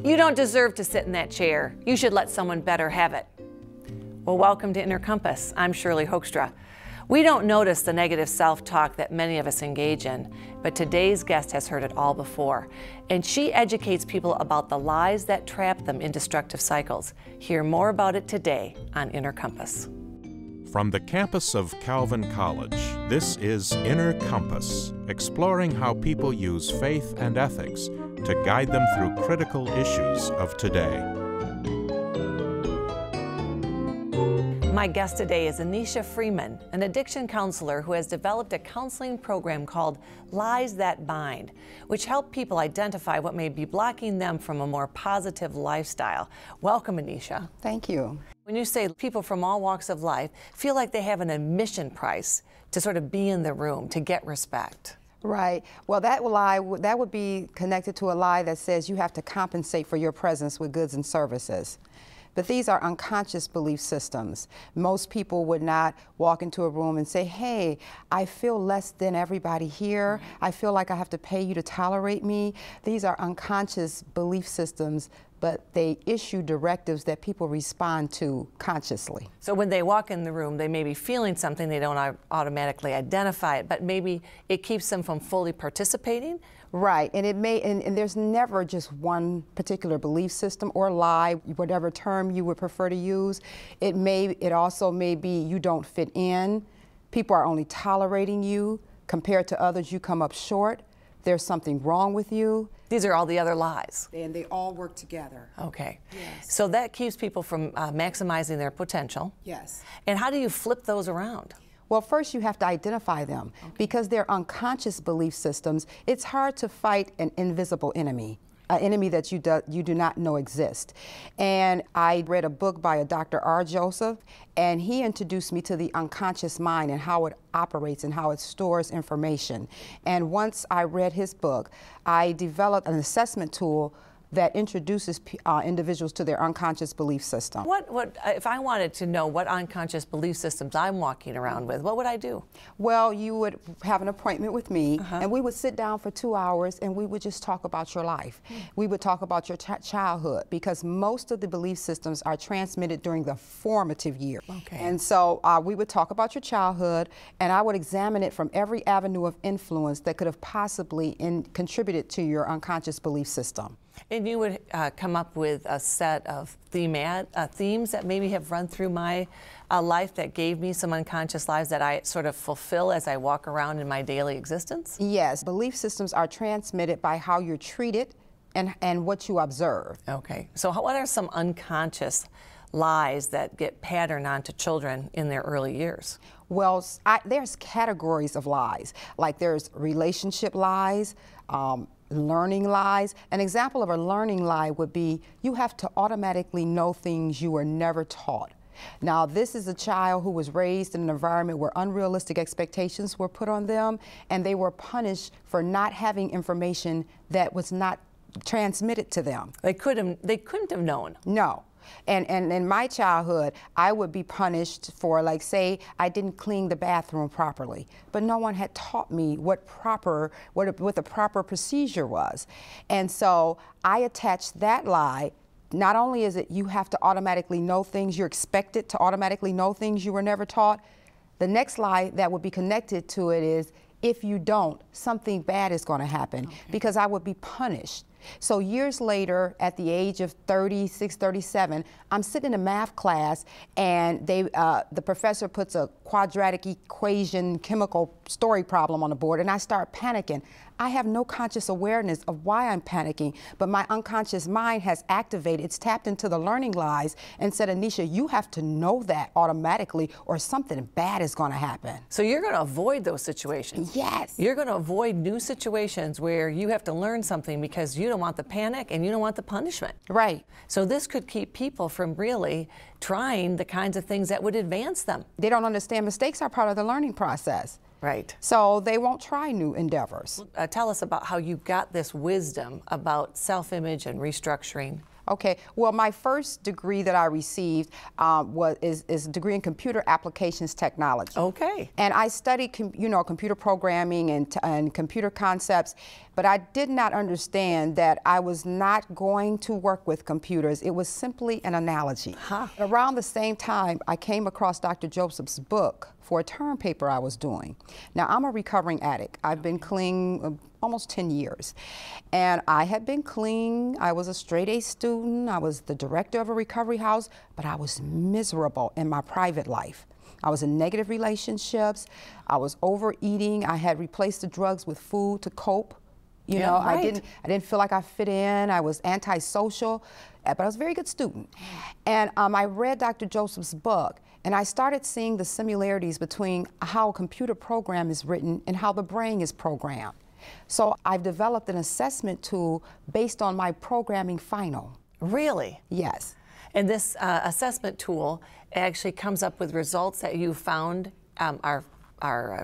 You don't deserve to sit in that chair. You should let someone better have it. Well, welcome to Inner Compass. I'm Shirley Hoogstra. We don't notice the negative self-talk that many of us engage in, but today's guest has heard it all before, and she educates people about the lies that trap them in destructive cycles. Hear more about it today on Inner Compass. From the campus of Calvin College, this is Inner Compass, exploring how people use faith and ethics to guide them through critical issues of today. My guest today is Anneshia Freeman, an addiction counselor who has developed a counseling program called Lies That Bind, which help people identify what may be blocking them from a more positive lifestyle. Welcome, Anneshia. Thank you. When you say people from all walks of life feel like they have an admission price to sort of be in the room, to get respect. Right. Well, that lie, that would be connected to a lie that says you have to compensate for your presence with goods and services. But these are unconscious belief systems. Most people would not walk into a room and say, hey, I feel less than everybody here. I feel like I have to pay you to tolerate me. These are unconscious belief systems, but they issue directives that people respond to consciously. So when they walk in the room, they may be feeling something, they don't automatically identify it, but maybe it keeps them from fully participating? Right, and it may, and there's never just one particular belief system or lie, whatever term you would prefer to use. It also may be you don't fit in, people are only tolerating you, compared to others you come up short, there's something wrong with you. These are all the other lies. And they all work together. Okay. Yes. So that keeps people from maximizing their potential. Yes. And how do you flip those around? Well, first you have to identify them. Okay. Because they're unconscious belief systems. It's hard to fight an invisible enemy, an enemy that you do not know exists. And I read a book by a Dr. R. Joseph, and he introduced me to the unconscious mind and how it operates and how it stores information. And once I read his book, I developed an assessment tool that introduces individuals to their unconscious belief system. If I wanted to know what unconscious belief systems I'm walking around with, what would I do? Well, you would have an appointment with me, and we would sit down for 2 hours, and we would just talk about your life. We would talk about your childhood, because most of the belief systems are transmitted during the formative year. Okay. And so we would talk about your childhood, and I would examine it from every avenue of influence that could have possibly contributed to your unconscious belief system. And you would come up with a set of themes that maybe have run through my life that gave me some unconscious lives that I sort of fulfill as I walk around in my daily existence? Yes, belief systems are transmitted by how you're treated and what you observe. Okay, so what are some unconscious lies that get patterned onto children in their early years? Well, there's categories of lies. Like there's relationship lies, learning lies. An example of a learning lie would be you have to automatically know things you were never taught. Now, this is a child who was raised in an environment where unrealistic expectations were put on them, and they were punished for not having information that was not transmitted to them. They couldn't have known. No. And in my childhood, I would be punished for, like, say, I didn't clean the bathroom properly, but no one had taught me what the proper procedure was. And so I attached that lie. Not only is it you have to automatically know things, you're expected to automatically know things you were never taught, the next lie that would be connected to it is, if you don't, something bad is going to happen, because I would be punished. So years later, at the age of 36, 37, I'm sitting in a math class, and the professor puts a quadratic equation chemical story problem on the board, and I start panicking. I have no conscious awareness of why I'm panicking, but my unconscious mind has activated, it's tapped into the learning lies and said, Anneshia, you have to know that automatically or something bad is going to happen. So you're going to avoid those situations? Yes. You're going to avoid new situations where you have to learn something because you don't want the panic and you don't want the punishment. Right. So this could keep people from really trying the kinds of things that would advance them. They don't understand mistakes are part of the learning process. Right. So they won't try new endeavors. Tell us about how you got this wisdom about self-image and restructuring. Okay, well, my first degree that I received is a degree in computer applications technology. Okay. And I studied, computer programming and computer concepts, but I did not understand that I was not going to work with computers. It was simply an analogy. Huh. Around the same time, I came across Dr. Joseph's book for a term paper I was doing. Now, I'm a recovering addict. I've been clean almost 10 years. And I had been clean. I was a straight A student. I was the director of a recovery house, but I was miserable in my private life. I was in negative relationships. I was overeating. I had replaced the drugs with food to cope. You know, right. I didn't feel like I fit in. I was antisocial, but I was a very good student. And I read Dr. Joseph's book, and I started seeing the similarities between how a computer program is written and how the brain is programmed. So I've developed an assessment tool based on my programming final. Really? Yes. And this assessment tool actually comes up with results that you found are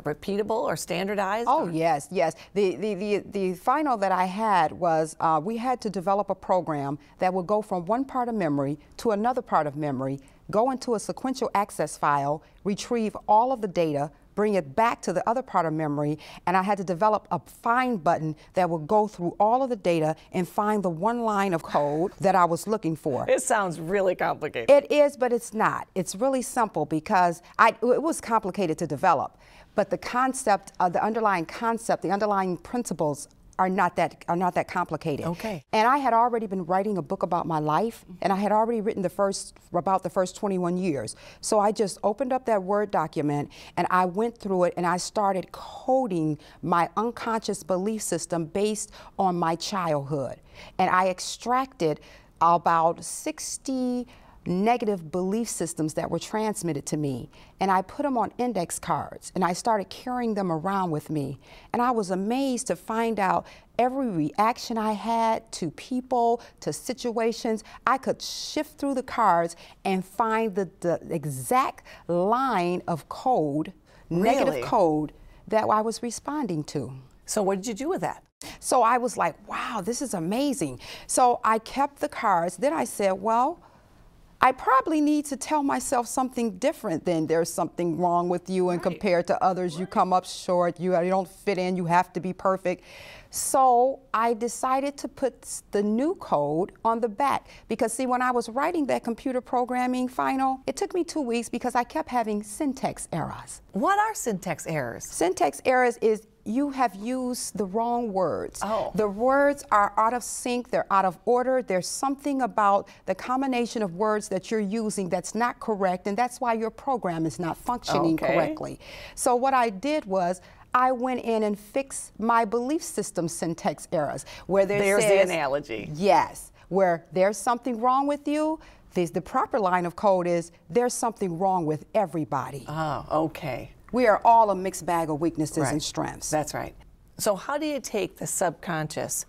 repeatable or standardized? Oh, yes, yes. The final that I had was we had to develop a program that would go from one part of memory to another part of memory, go into a sequential access file, retrieve all of the data, bring it back to the other part of memory, and I had to develop a find button that would go through all of the data and find the one line of code that I was looking for. It sounds really complicated. It is, but it's not. It's really simple because it was complicated to develop, but the concept, the underlying concept, the underlying principles are not that complicated. Okay. And I had already been writing a book about my life, and I had already written about the first 21 years. So I just opened up that Word document and I went through it and I started coding my unconscious belief system based on my childhood. And I extracted about 60 negative belief systems that were transmitted to me, and I put them on index cards and I started carrying them around with me, and I was amazed to find out every reaction I had to people, to situations. I could shift through the cards and find the exact line of code, negative code, that I was responding to. So what did you do with that? So I was like, wow, this is amazing. So I kept the cards. Then I said, well, I probably need to tell myself something different than there's something wrong with you, and compared to others, you come up short, you don't fit in, you have to be perfect. So I decided to put the new code on the back, because see, when I was writing that computer programming final, it took me 2 weeks because I kept having syntax errors. What are syntax errors? Syntax errors is you have used the wrong words. Oh. The words are out of sync, they're out of order. There's something about the combination of words that you're using that's not correct, and that's why your program is not functioning correctly. So what I did was I went in and fixed my belief system syntax errors. Where there's the analogy. Yes, where there's something wrong with you, the proper line of code is there's something wrong with everybody. Oh, okay. We are all a mixed bag of weaknesses and strengths. That's right. So how do you take the subconscious,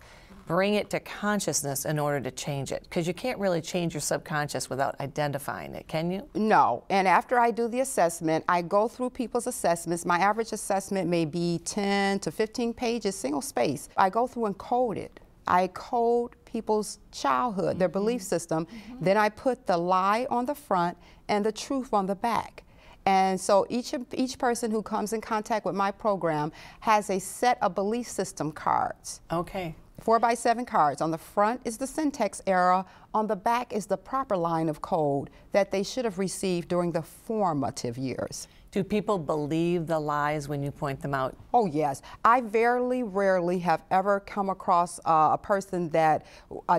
bring it to consciousness in order to change it? Because you can't really change your subconscious without identifying it, can you? No. And after I do the assessment, I go through people's assessments. My average assessment may be 10 to 15 pages, single space. I go through and code it. I code people's childhood, their belief system. Then I put the lie on the front and the truth on the back. And so each person who comes in contact with my program has a set of belief system cards. Okay. 4x7 cards. On the front is the syntax error. On the back is the proper line of code that they should have received during the formative years. Do people believe the lies when you point them out? Oh, yes. I very rarely have ever come across a person that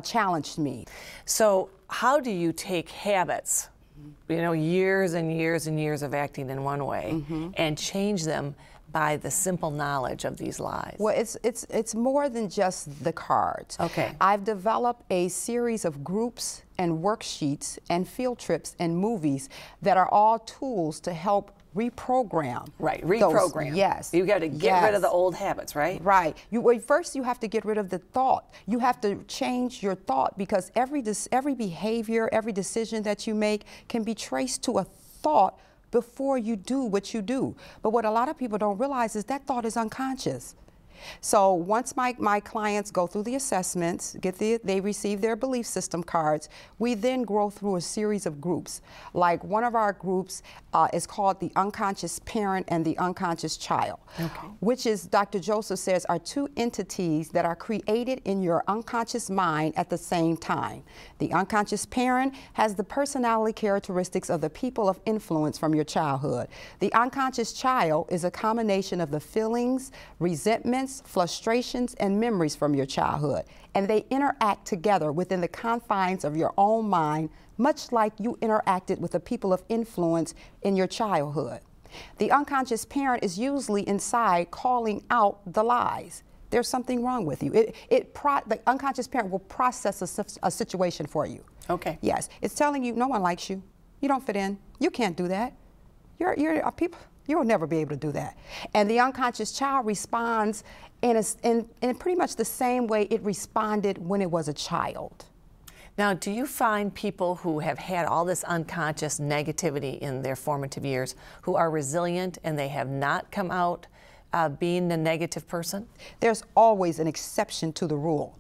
challenged me. So how do you take habits, you know, years and years and years of acting in one way, and change them by the simple knowledge of these lies? Well, it's more than just the cards. Okay. I've developed a series of groups and worksheets and field trips and movies that are all tools to help reprogram. Right, reprogram. Yes. You got to get rid of the old habits, right? Right. First you have to get rid of the thought. You have to change your thought, because every behavior, every decision that you make can be traced to a thought before you do what you do. But what a lot of people don't realize is that thought is unconscious. So once my clients go through the assessments, they receive their belief system cards, we then go through a series of groups. Like one of our groups is called the unconscious parent and the unconscious child, which is, Dr. Joseph says, are two entities that are created in your unconscious mind at the same time. The unconscious parent has the personality characteristics of the people of influence from your childhood. The unconscious child is a combination of the feelings, resentments, frustrations, and memories from your childhood. And they interact together within the confines of your own mind, much like you interacted with the people of influence in your childhood. The unconscious parent is usually inside calling out the lies. There's something wrong with you. The unconscious parent will process a situation for you. Okay. Yes, it's telling you no one likes you. You don't fit in. You can't do that. You'll never be able to do that. And the unconscious child responds in pretty much the same way it responded when it was a child. Now, do you find people who have had all this unconscious negativity in their formative years who are resilient and they have not come out being a negative person? There's always an exception to the rule.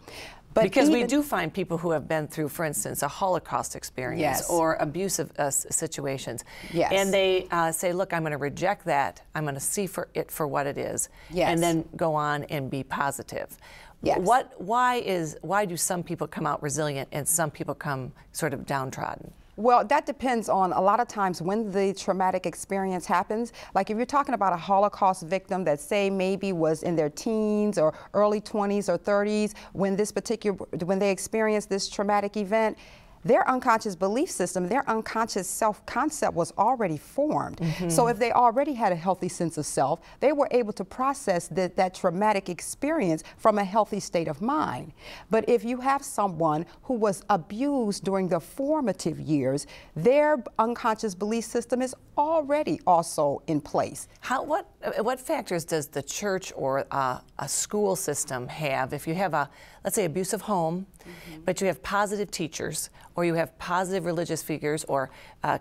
But because we do find people who have been through, for instance, a Holocaust experience, yes, or abusive situations. Yes. And they say, look, I'm going to reject that. I'm going to see it for what it is. Yes. And then go on and be positive. Yes. Why do some people come out resilient and some people come sort of downtrodden? Well, that depends on a lot of times when the traumatic experience happens. Like if you're talking about a Holocaust victim that say maybe was in their teens or early 20s or 30s when they experienced this traumatic event, their unconscious belief system, their unconscious self-concept was already formed. Mm-hmm. So if they already had a healthy sense of self, they were able to process that traumatic experience from a healthy state of mind. But if you have someone who was abused during the formative years, their unconscious belief system is already also in place. What factors does the church or a school system have if you have let's say, abusive home, mm-hmm, but you have positive teachers, or you have positive religious figures, or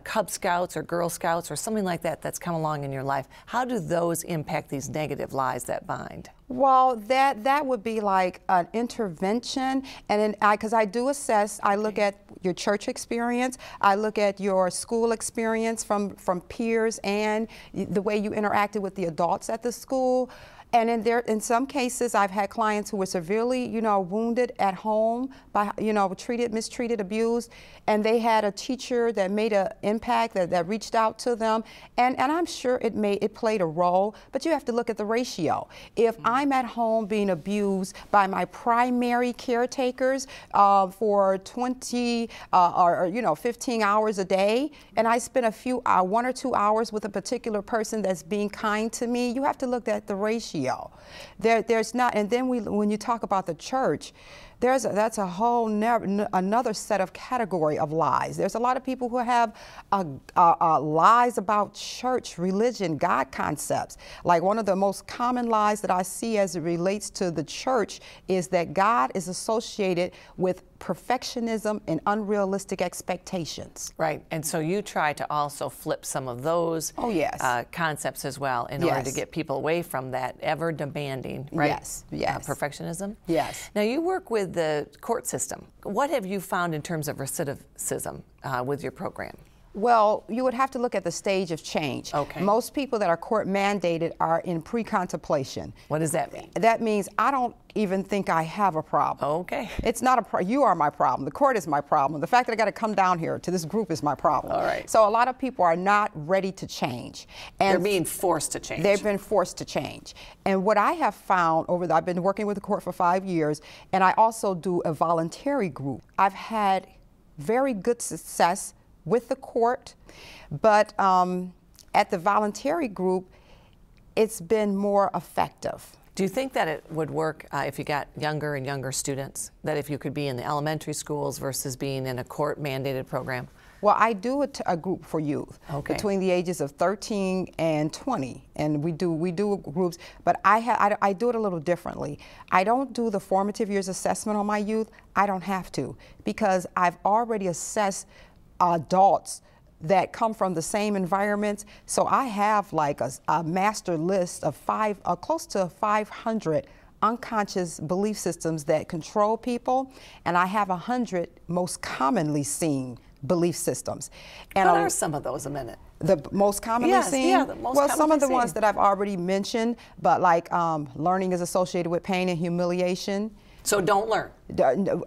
Cub Scouts or Girl Scouts or something like that that's come along in your life? How do those impact these negative lies that bind? Well, that would be like an intervention, and because I do assess, I look at your church experience, I look at your school experience from peers and the way you interacted with the adults at the school. And in some cases, I've had clients who were severely, wounded at home by, mistreated, abused, and they had a teacher that made an impact, that reached out to them, and I'm sure it played a role. But you have to look at the ratio. If I'm at home being abused by my primary caretakers for 20 or 15 hours a day, and I spend 1 or 2 hours with a particular person that's being kind to me, you have to look at the ratio. There's not, and then when you talk about the church, that's a whole another set of category of lies. There's a lot of people who have lies about church, religion, God concepts. Like one of the most common lies that I see as it relates to the church is that God is associated with perfectionism and unrealistic expectations. Right, and so you try to also flip some of those concepts as well in order to get people away from that ever demanding, right? Yes, perfectionism. Yes. Now you work with the court system. What have you found in terms of recidivism with your program? Well, you would have to look at the stage of change. Okay. Most people that are court mandated are in pre-contemplation. What does that mean? That means I don't even think I have a problem. Okay. It's not you are my problem. The court is my problem. The fact that I got to come down here to this group is my problem. All right. So a lot of people are not ready to change. And they're being forced to change. They've been forced to change. And what I have found I've been working with the court for 5 years, and I also do a voluntary group. I've had very good success with the court, but at the voluntary group, it's been more effective. Do you think that it would work if you got younger and younger students, that if you could be in the elementary schools versus being in a court-mandated program? Well, I do a group for youth between the ages of 13 and 20, and we do groups, but I do it a little differently. I don't do the formative years assessment on my youth. I don't have to, because I've already assessed adults that come from the same environments. So I have like a master list of close to 500 unconscious belief systems that control people, and I have 100 most commonly seen belief systems. And what are some of those a minute? The most commonly seen? Yeah, the most well, commonly some of the seen. ones that I've already mentioned, but like learning is associated with pain and humiliation. So don't learn.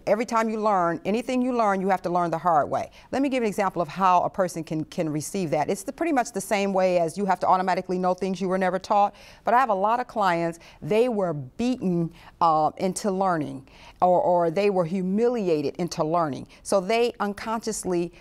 Every time you learn, anything you learn, you have to learn the hard way. Let me give an example of how a person can receive that. It's pretty much the same way as you have to automatically know things you were never taught. But I have a lot of clients, they were beaten into learning, or they were humiliated into learning. So they unconsciously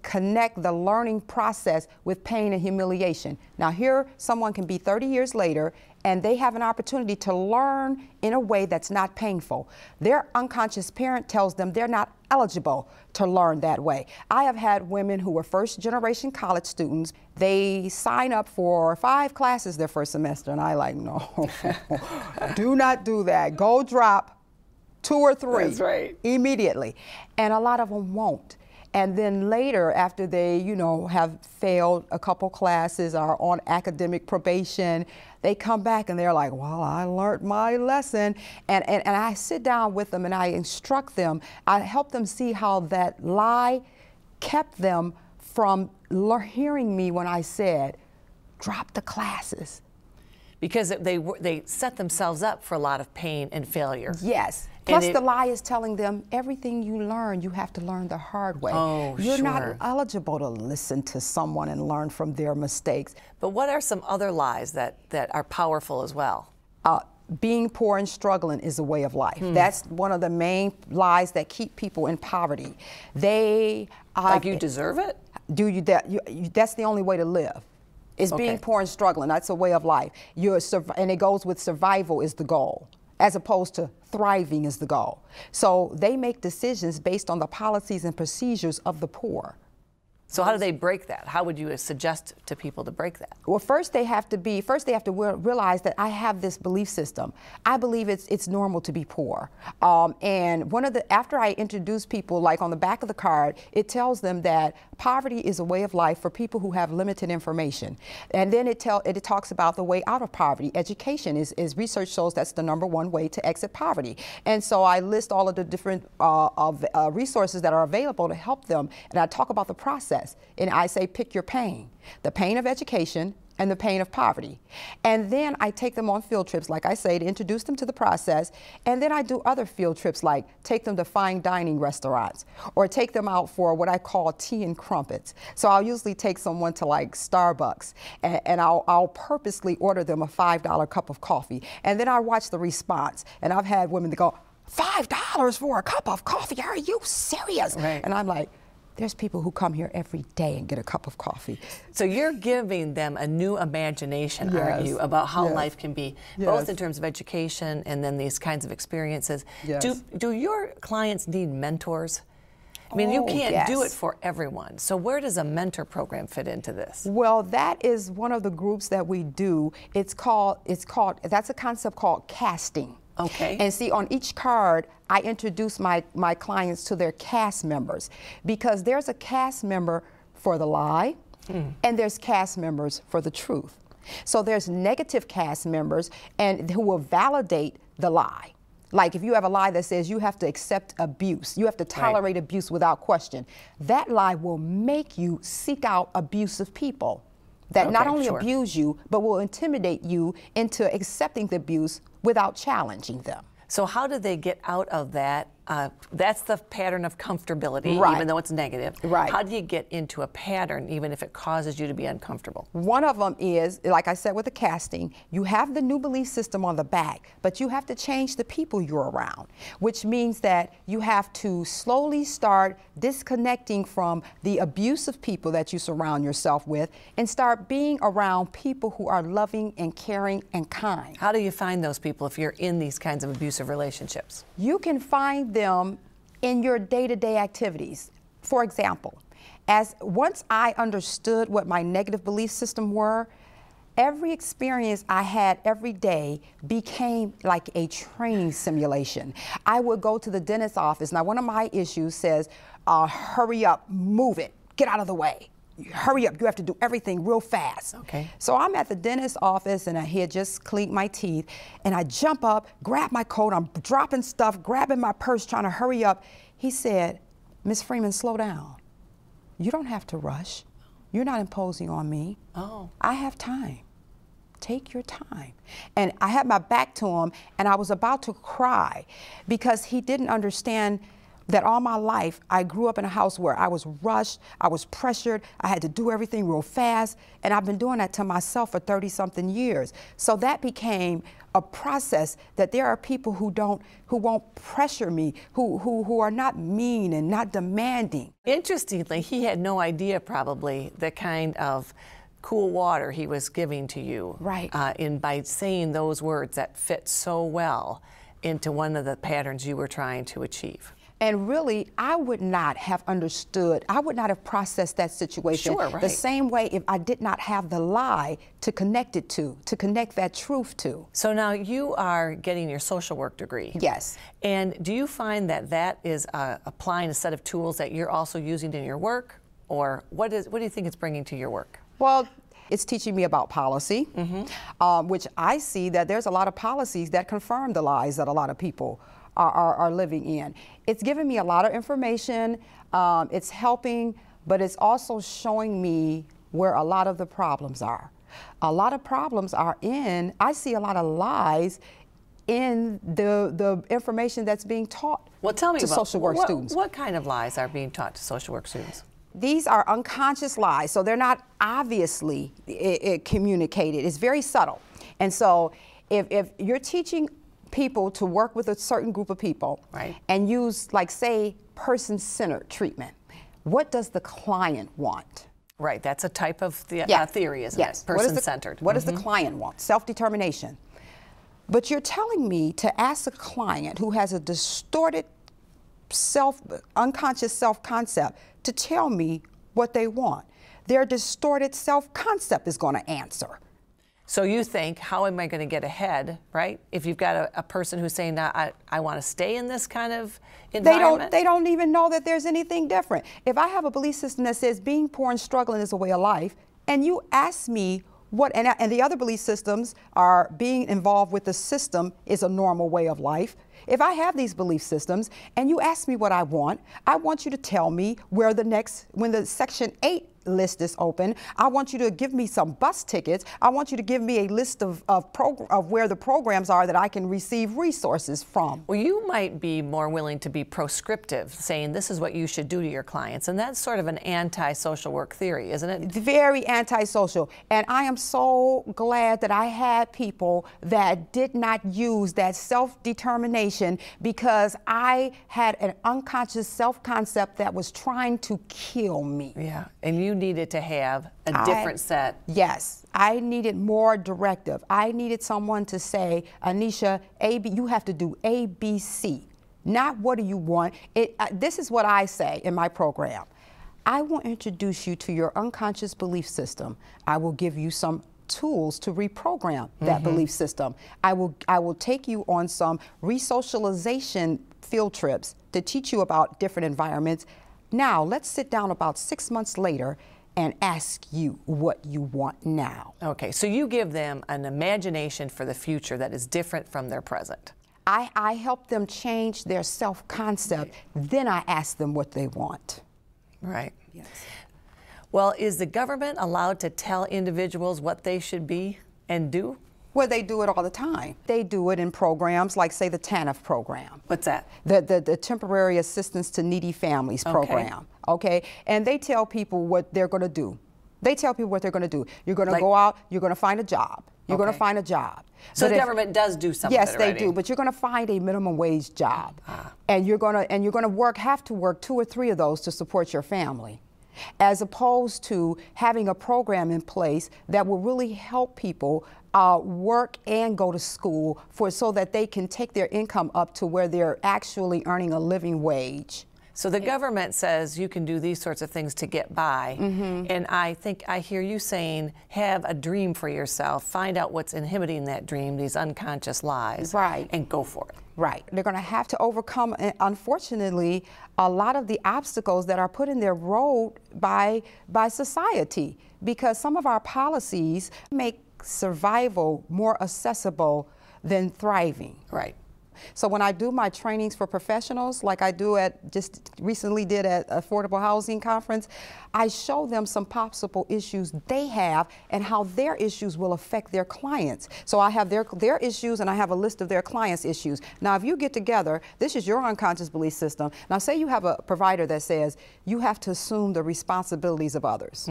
connect the learning process with pain and humiliation. Now here, someone can be 30 years later, and they have an opportunity to learn in a way that's not painful. Their unconscious parent tells them they're not eligible to learn that way. I have had women who were first-generation college students. They sign up for 5 classes their first semester, and I like, no, do not do that. Go drop 2 or 3 That's right. immediately. And a lot of them won't. And then later, after they, you know, have failed a couple classes or are on academic probation, they come back and they're like, well, I learned my lesson. And I sit down with them and I instruct them. I help them see how that lie kept them from hearing me when I said, drop the classes. Because they set themselves up for a lot of pain and failure. Yes. Plus the lie is telling them everything you learn, you have to learn the hard way. Oh, You're sure. not eligible to listen to someone and learn from their mistakes. But what are some other lies that are powerful as well? Being poor and struggling is a way of life. That's one of the main lies that keep people in poverty. They Like you deserve it? That's the only way to live. Is being poor and struggling. That's a way of life. And it goes with survival is the goal, as opposed to thriving is the goal. So they make decisions based on the policies and procedures of the poor. So how do they break that? How would you suggest to people to break that? Well, first they have to realize that I have this belief system. I believe it's normal to be poor. And after I introduce people, like on the back of the card, it tells them that poverty is a way of life for people who have limited information. And then it talks about the way out of poverty. Education is research shows that's the #1 way to exit poverty. And so I list all of the different resources that are available to help them, and I talk about the process. And I say, pick your pain, the pain of education and the pain of poverty. And then I take them on field trips, like I say, to introduce them to the process. And then I do other field trips, like take them to fine dining restaurants or take them out for what I call tea and crumpets. So I'll usually take someone to like Starbucks, and I'll purposely order them a $5 cup of coffee. And then I watch the response. And I've had women that go, $5 for a cup of coffee? Are you serious? Right. And I'm like, there's people who come here every day and get a cup of coffee. So you're giving them a new imagination, aren't you, about how life can be, both in terms of education and then these kinds of experiences. Yes. Do your clients need mentors? I mean, you can't do it for everyone. So where does a mentor program fit into this? Well, that is one of the groups that we do. That's a concept called casting. Okay. And see, on each card, I introduce my clients to their cast members, because there's a cast member for the lie, and there's cast members for the truth. So there's negative cast members and who will validate the lie. Like if you have a lie that says you have to accept abuse, you have to tolerate abuse without question, that lie will make you seek out abusive people that not only abuse you, but will intimidate you into accepting the abuse without challenging them. So how do they get out of that? That's the pattern of comfortability, even though it's negative. Right. How do you get into a pattern, even if it causes you to be uncomfortable? One of them is, like I said with the casting, you have the new belief system on the back, but you have to change the people you're around, which means that you have to slowly start disconnecting from the abusive people that you surround yourself with and start being around people who are loving and caring and kind. How do you find those people if you're in these kinds of abusive relationships? You can find them in your day-to-day activities. For example, once I understood what my negative belief system were, every experience I had every day became like a training simulation. I would go to the dentist's office. Now, one of my issues says, hurry up, move it, get out of the way. hurry up, you have to do everything real fast. Okay. So I'm at the dentist's office and he had just cleaned my teeth, and I jump up, grab my coat, I'm dropping stuff, grabbing my purse, trying to hurry up. He said, "Miss Freeman, slow down. You don't have to rush. You're not imposing on me. Oh. I have time. Take your time." And I had my back to him, and I was about to cry because he didn't understand that all my life I grew up in a house where I was rushed, I was pressured, I had to do everything real fast, and I've been doing that to myself for 30-something years. So that became a process that there are people who won't pressure me, who are not mean and not demanding. Interestingly, he had no idea probably the kind of cool water he was giving to you. Right. By saying those words that fit so well into one of the patterns you were trying to achieve. And really, I would not have understood, I would not have processed that situation the same way if I did not have the lie to connect it to connect that truth to. So now you are getting your social work degree. Yes. And do you find that that is applying a set of tools that you're also using in your work? Or what do you think it's bringing to your work? Well, it's teaching me about policy, which I see that there's a lot of policies that confirm the lies that a lot of people are living in. It's giving me a lot of information, it's helping, but it's also showing me where a lot of the problems are. A lot of problems are I see a lot of lies in the information that's being taught to social work students. What kind of lies are being taught to social work students? These are unconscious lies, so they're not obviously communicated. It's very subtle. And so if you're teaching people to work with a certain group of people and use, like, say, person-centered treatment, what does the client want? Right, that's a type of theory, isn't it? Person-centered. What does the client want? Self-determination. But you're telling me to ask a client who has a distorted unconscious self-concept to tell me what they want. Their distorted self-concept is going to answer. So you think, how am I going to get ahead, right? If you've got a person who's saying, I want to stay in this kind of environment. They don't even know that there's anything different. If I have a belief system that says being poor and struggling is a way of life, and you ask me what, and the other belief systems are being involved with the system is a normal way of life. If I have these belief systems and you ask me what I want you to tell me where when the Section 8 list is open, I want you to give me some bus tickets. I want you to give me a list of where the programs are that I can receive resources from. Well, you might be more willing to be proscriptive, saying this is what you should do to your clients, and that's sort of an anti-social work theory, isn't it? Very anti-social, and I am so glad that I had people that did not use that self-determination, because I had an unconscious self-concept that was trying to kill me. Yeah, and you needed to have a different set. Yes, I needed more directive. I needed someone to say, Anneshia, you have to do A, B, C. Not what do you want. This is what I say in my program. I will introduce you to your unconscious belief system. I will give you some tools to reprogram that belief system. I will take you on some resocialization field trips to teach you about different environments. Now, let's sit down about 6 months later and ask you what you want now. Okay, so you give them an imagination for the future that is different from their present. I help them change their self-concept, then I ask them what they want. Right. Yes. Well, is the government allowed to tell individuals what they should be and do? Well, they do it all the time. They do it in programs like, say, the TANF program. What's that? The Temporary Assistance to Needy Families program. Okay? And they tell people what they're going to do. They tell people what they're going to do. You're going to go out, you're going to find a job. You're going to find a job. So the government does do something. Yes, they do, but you're going to find a minimum wage job. And you're going to have to work 2 or 3 of those to support your family, as opposed to having a program in place that will really help people work and go to school so that they can take their income up to where they're actually earning a living wage. So the government says you can do these sorts of things to get by, and I think I hear you saying, have a dream for yourself, find out what's inhibiting that dream, these unconscious lies, Right. and go for it. Right. They're going to have to overcome, unfortunately, a lot of the obstacles that are put in their road by society, because some of our policies make survival more accessible than thriving. Right. So when I do my trainings for professionals, like I do just recently did at Affordable Housing Conference, I show them some possible issues they have and how their issues will affect their clients. So I have their issues and I have a list of their clients' issues. Now, if you get together, this is your unconscious belief system. Now, say you have a provider that says you have to assume the responsibilities of others.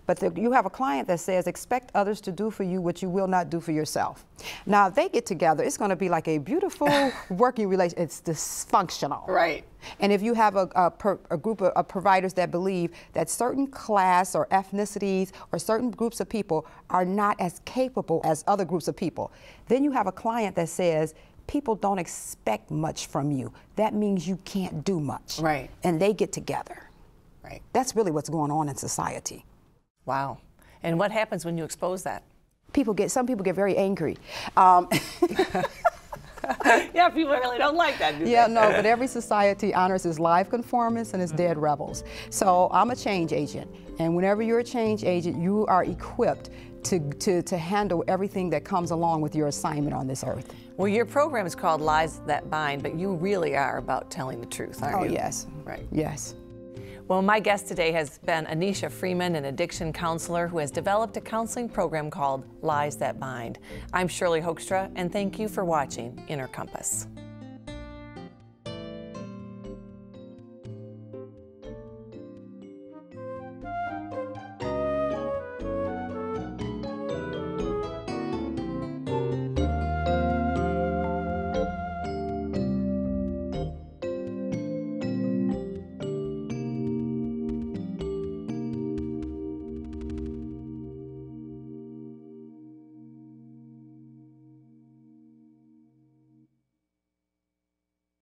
But you have a client that says, expect others to do for you what you will not do for yourself. Now, if they get together, it's going to be like a beautiful working relationship. It's dysfunctional. Right. And if you have a group of providers that believe that certain class or ethnicities or certain groups of people are not as capable as other groups of people, then you have a client that says, people don't expect much from you. That means you can't do much. Right. And they get together. Right. That's really what's going on in society. Wow. And what happens when you expose that? Some people get very angry. Yeah, people really don't like that, do Yeah, they? no, but every society honors its live conformists and its dead rebels. So I'm a change agent, and whenever you're a change agent, you are equipped to handle everything that comes along with your assignment on this earth. Well, your program is called Lies That Bind, but you really are about telling the truth, aren't you? Oh, yes. Right. Yes. Well, my guest today has been Anneshia Freeman, an addiction counselor who has developed a counseling program called Lies That Bind. I'm Shirley Hoogstra, and thank you for watching Inner Compass.